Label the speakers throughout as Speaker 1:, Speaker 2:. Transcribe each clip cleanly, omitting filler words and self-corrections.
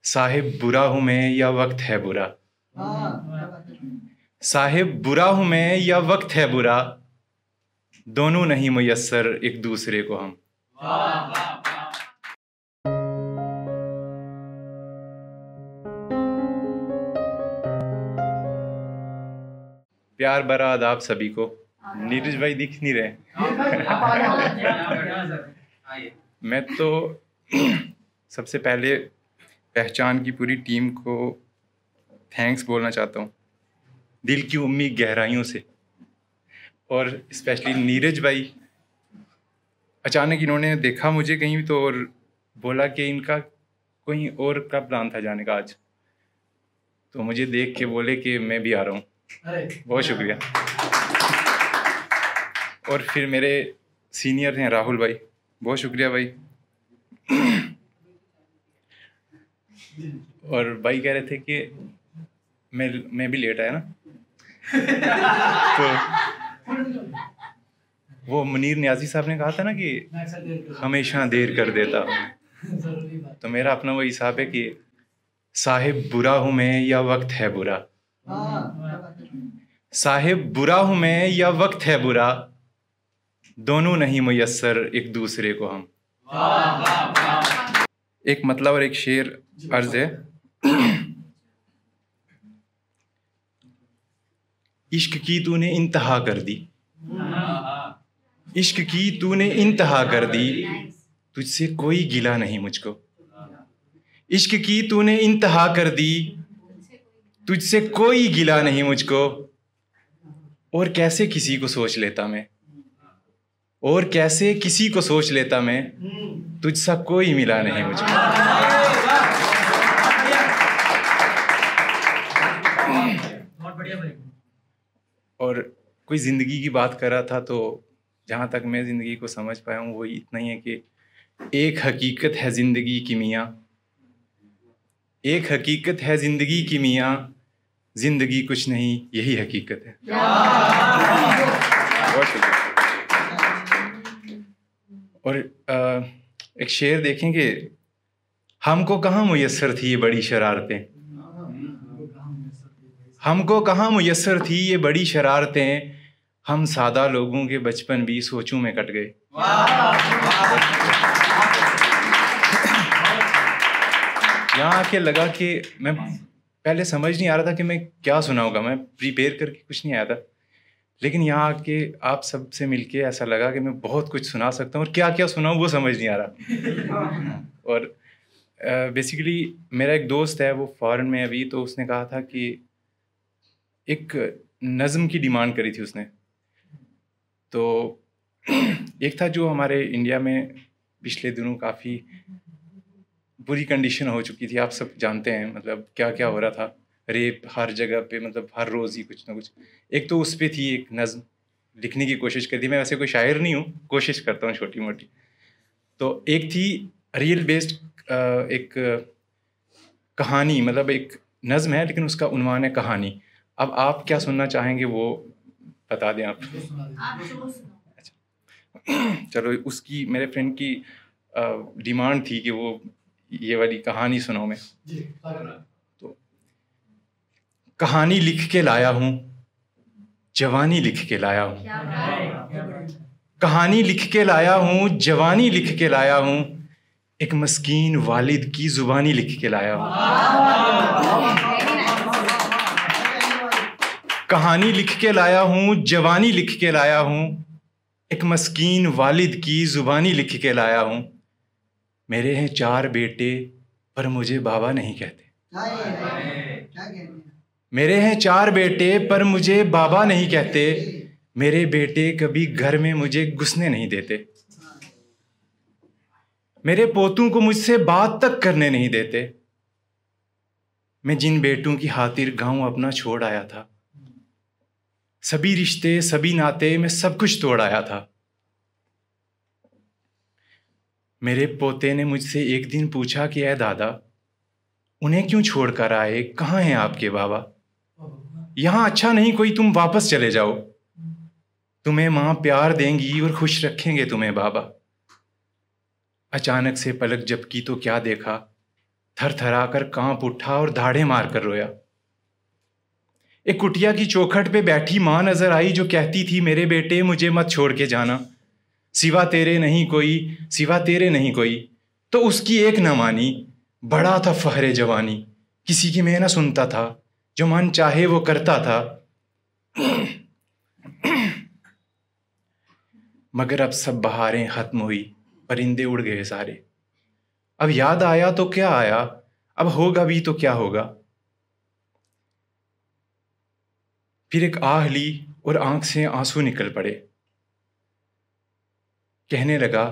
Speaker 1: साहिब बुरा हूं मैं या वक्त है बुरा। साहिब बुरा हूं मैं या वक्त है बुरा, दोनों नहीं मुयस्सर एक दूसरे को हम। प्यार भरा आदाब सभी को। नीरज भाई दिख नहीं रहे। मैं तो सबसे पहले पहचान की पूरी टीम को थैंक्स बोलना चाहता हूँ दिल की उम्मी गहराइयों से, और स्पेशली नीरज भाई। अचानक इन्होंने देखा मुझे कहीं तो और बोला कि इनका कहीं और का प्लान था जाने का आज, तो मुझे देख के बोले कि मैं भी आ रहा हूँ। बहुत शुक्रिया। और फिर मेरे सीनियर हैं राहुल भाई, बहुत शुक्रिया भाई। और भाई कह रहे थे कि मैं भी लेट आया ना, तो वो मुनीर नियाजी साहब ने कहा था ना कि हमेशा देर कर देता, तो मेरा अपना वही हिसाब है कि साहिब बुरा हूं मैं या वक्त है बुरा। साहिब बुरा हूं मैं या वक्त है बुरा, दोनों नहीं मुयस्सर एक दूसरे को हम। एक मतलब और एक शेर अर्ज है। इश्क की तूने इंतहा कर दी, इश्क की तूने इंतहा कर दी, तुझसे कोई गिला नहीं मुझको। इश्क की तूने इंतहा कर दी, तुझसे कोई गिला नहीं मुझको। और कैसे किसी को सोच लेता मैं, और कैसे किसी को सोच लेता मैं, तुझसा कोई मिला नहीं मुझको। और कोई ज़िंदगी की बात कर रहा था, तो जहाँ तक मैं ज़िंदगी को समझ पाया हूँ वही इतना ही है कि एक हकीकत है ज़िंदगी की मियाँ, एक हकीकत है ज़िंदगी की मियाँ, ज़िंदगी कुछ नहीं यही हकीकत है। बहुत शुक्रिया। और एक शेर देखेंगे, हमको कहाँ मुयस्सर थी ये बड़ी शरारतें, हमको कहाँ मुयस्सर थी ये बड़ी शरारतें, हम सादा लोगों के बचपन भी सोचों में कट गए। यहाँ आके लगा कि मैं पहले समझ नहीं आ रहा था कि मैं क्या सुनाऊंगा, मैं प्रिपेयर करके कुछ नहीं आया था, लेकिन यहाँ आके आप सब से मिलके ऐसा लगा कि मैं बहुत कुछ सुना सकता हूँ, और क्या क्या सुनाऊँ वो समझ नहीं आ रहा। और बेसिकली मेरा एक दोस्त है, वो फॉरेन में अभी, तो उसने कहा था कि एक नज़म की डिमांड करी थी उसने। तो एक था जो हमारे इंडिया में पिछले दिनों काफ़ी बुरी कंडीशन हो चुकी थी, आप सब जानते हैं, मतलब क्या क्या हो रहा था, रेप हर जगह पे, मतलब हर रोज़ ही कुछ ना कुछ। एक तो उस पे थी एक नज़म लिखने की कोशिश कर दी। मैं वैसे कोई शायर नहीं हूँ, कोशिश करता हूँ छोटी मोटी। तो एक थी रियल बेस्ड एक कहानी, मतलब एक नज़म है लेकिन उसका उन्वान है कहानी। अब आप क्या सुनना चाहेंगे वो बता दें आप। अच्छा, चलो, उसकी मेरे फ्रेंड की डिमांड थी कि वो ये वाली कहानी सुनाओ मैं। तो कहानी लिख के लाया हूँ, जवानी लिख के लाया हूँ, कहानी लिख के लाया हूँ, जवानी लिख के लाया हूँ, एक मस्कीन वालिद की जुबानी लिख के लाया हूँ। कहानी लिख के लाया हूँ, जवानी लिख के लाया हूँ, एक मस्कीन वालिद की जुबानी लिख के लाया हूँ। मेरे हैं 4 बेटे पर मुझे बाबा नहीं कहते, मेरे हैं 4 बेटे पर मुझे बाबा नहीं कहते, मेरे बेटे कभी घर में मुझे घुसने नहीं देते, मेरे पोतों को मुझसे बात तक करने नहीं देते। मैं जिन बेटों की खातिर गांव अपना छोड़ आया था, सभी रिश्ते सभी नाते मैं सब कुछ तोड़ आया था। मेरे पोते ने मुझसे एक दिन पूछा कि ऐ दादा, उन्हें क्यों छोड़ कर आए, कहाँ हैं आपके बाबा? यहाँ अच्छा नहीं कोई, तुम वापस चले जाओ, तुम्हें माँ प्यार देंगी और खुश रखेंगे तुम्हें बाबा। अचानक से पलक झपकी तो क्या देखा, थरथरा कर कांप उठा और दाढ़े मार कर रोया। एक कुटिया की चौखट पे बैठी माँ नजर आई जो कहती थी, मेरे बेटे मुझे मत छोड़ के जाना, सिवा तेरे नहीं कोई, सिवा तेरे नहीं कोई। तो उसकी एक न मानी, बड़ा था फहरे जवानी, किसी की मैं न सुनता था, जो मन चाहे वो करता था। मगर अब सब बहारें खत्म हुई, परिंदे उड़ गए सारे। अब याद आया तो क्या आया, अब होगा भी तो क्या होगा। फिर एक आह ली और आंख से आंसू निकल पड़े। कहने लगा,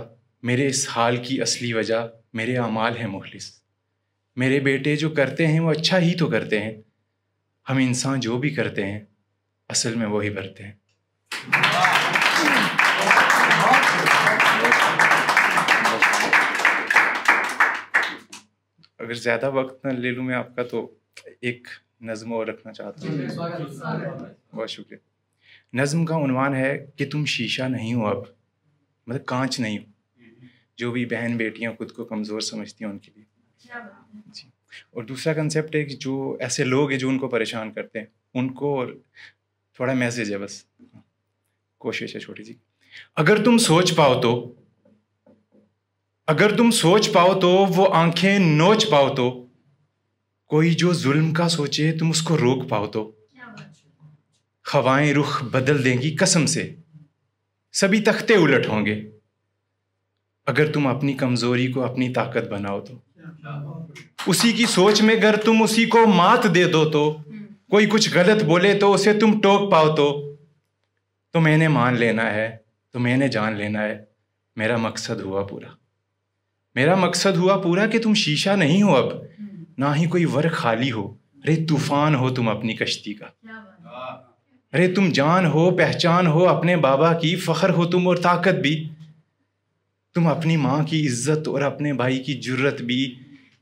Speaker 1: मेरे इस हाल की असली वजह मेरे अमाल है मुखलिस। मेरे बेटे जो करते हैं वो अच्छा ही तो करते हैं, हम इंसान जो भी करते हैं असल में वही भरते हैं। अगर ज़्यादा वक्त न ले लूँ मैं आपका, तो एक नज़्म और रखना चाहता हूँ। बहुत शुक्रिया। नज़्म का उन्वान है कि तुम शीशा नहीं हो अब, मतलब कांच नहीं हो। जो भी बहन बेटियां खुद को कमज़ोर समझती हैं उनके लिए जी। और दूसरा कंसेप्ट है कि जो ऐसे लोग हैं जो उनको परेशान करते हैं, उनको थोड़ा मैसेज है, बस कोशिश है छोटी सी। अगर तुम सोच पाओ तो, अगर तुम सोच पाओ तो वो आंखें नोच पाओ तो, कोई जो जुल्म का सोचे तुम उसको रोक पाओ तो, हवाएं रुख बदल देंगी कसम से, सभी तख्ते उलट होंगे। अगर तुम अपनी कमजोरी को अपनी ताकत बनाओ तो, उसी की सोच में अगर तुम उसी को मात दे दो तो, कोई कुछ गलत बोले तो उसे तुम टोक पाओ तो मैंने मान लेना है, तो मैंने जान लेना है, मेरा मकसद हुआ पूरा। मेरा मकसद हुआ पूरा कि तुम शीशा नहीं हो अब, ना ही कोई वर खाली हो। अरे तूफान हो तुम अपनी कश्ती का, अरे तुम जान हो पहचान हो अपने बाबा की, फख्र हो तुम और ताकत भी। तुम अपनी माँ की इज्जत और अपने भाई की जुर्रत भी।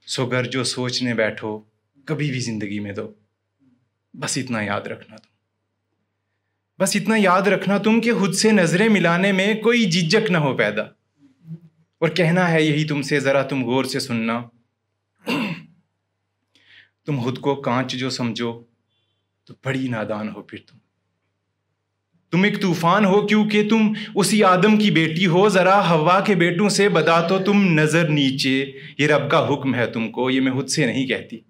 Speaker 1: सोगर जो सोचने बैठो कभी भी जिंदगी में दो, बस इतना याद रखना तुम, बस इतना याद रखना तुम कि खुद से नजरें मिलाने में कोई झिझक न हो पैदा। और कहना है यही तुमसे, जरा तुम गौर से सुनना। तुम खुद को कांच जो समझो तो बड़ी नादान हो फिर तुम एक तूफान हो क्योंकि तुम उसी आदम की बेटी हो। जरा हवा के बेटों से बता तो तुम नजर नीचे, ये रब का हुक्म है तुमको, ये मैं खुद से नहीं कहती।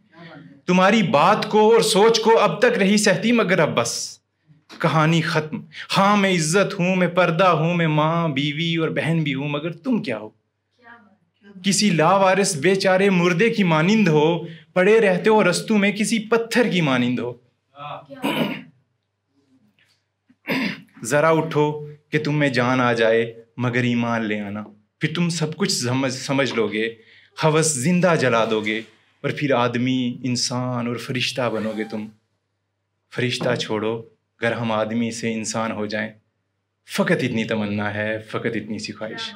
Speaker 1: तुम्हारी बात को और सोच को अब तक रही सहती, मगर अब बस कहानी खत्म। हाँ मैं इज्जत हूं, मैं पर्दा हूं, मैं माँ बीवी और बहन भी हूं, मगर तुम क्या हो? किसी लावारिस बेचारे मुर्दे की मानिंद हो, पड़े रहते हो रस्तों में किसी पत्थर की मानिंद हो। जरा उठो कि तुम में जान आ जाए, मगर ईमान ले आना, फिर तुम सब कुछ समझ लोगे। हवस जिंदा जला दोगे और फिर आदमी इंसान और फरिश्ता बनोगे तुम। फरिश्ता छोड़ो, अगर हम आदमी से इंसान हो जाएं, फ़कत इतनी तमन्ना है, फ़कत इतनी सी ख्वाहिश।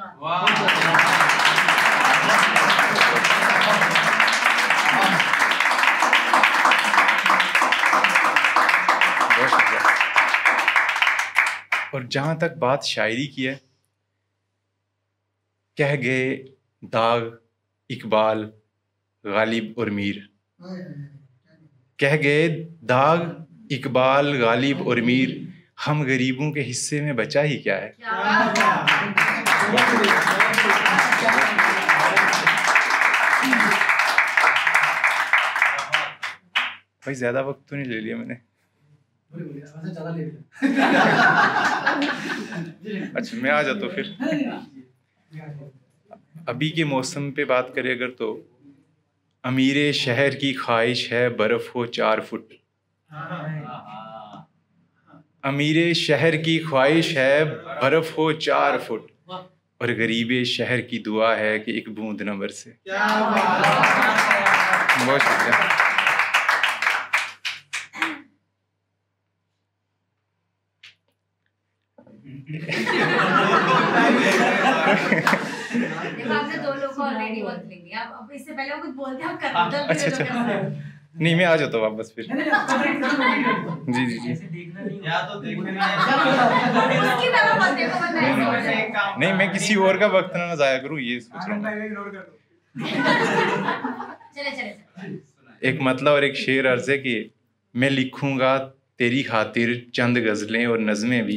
Speaker 1: और जहाँ तक बात शायरी की है, कह गए दाग इकबाल गालिब और मीर, कह गए दाग इकबाल गालिब और मीर, हम गरीबों के हिस्से में बचा ही क्या है। भाई ज्यादा वक्त तो नहीं ले लिया मैंने? अच्छा मैं आ जाता फिर। अभी के मौसम पे बात करें अगर, तो अमीरे शहर की ख्वाहिश है बर्फ हो 4 फुट। अमीरे शहर की ख्वाहिश है बर्फ हो 4 फुट, और गरीबे शहर की दुआ है कि एक बूंद न बरसे। बहुत शुक्रिया।
Speaker 2: देखो आपने 2 लोग को ऑलरेडी वक्त ले लिया, अब इससे पहले वो कुछ बोलते हैं कर।
Speaker 1: अच्छा नहीं मैं आ जाता हूँ वापस फिर। जी जी जी।
Speaker 3: या तो देखने नहीं
Speaker 2: उसकी तरह मत देखो, वरना
Speaker 1: नहीं मैं किसी और का वक्त ना जाया करूँ, ये सोच रहा हूँ।
Speaker 2: चले चले चले।
Speaker 1: एक मतलब और एक शेर अर्ज है कि मैं लिखूंगा तेरी खातिर चंद गज़लें और नज़में भी,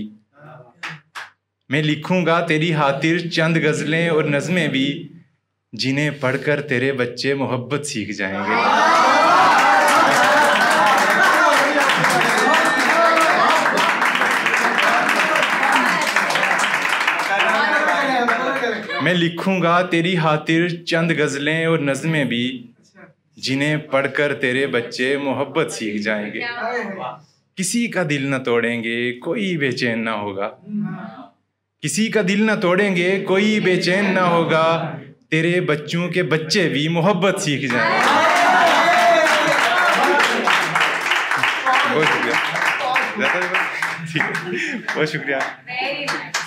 Speaker 1: मैं लिखूंगा तेरी खातिर चंद गज़लें और नज़में भी, जिन्हें पढ़कर तेरे बच्चे मोहब्बत सीख जाएंगे। मैं लिखूंगा तेरी खातिर चंद गज़लें और नज़में भी, जिन्हें पढ़कर तेरे बच्चे मोहब्बत सीख जाएंगे। किसी का दिल न तोड़ेंगे कोई बेचैन ना होगा, किसी का दिल न तोड़ेंगे कोई बेचैन ना होगा, तेरे बच्चों के बच्चे भी मोहब्बत सीख जाएंगे। बहुत शुक्रिया, बहुत शुक्रिया।
Speaker 2: Very nice.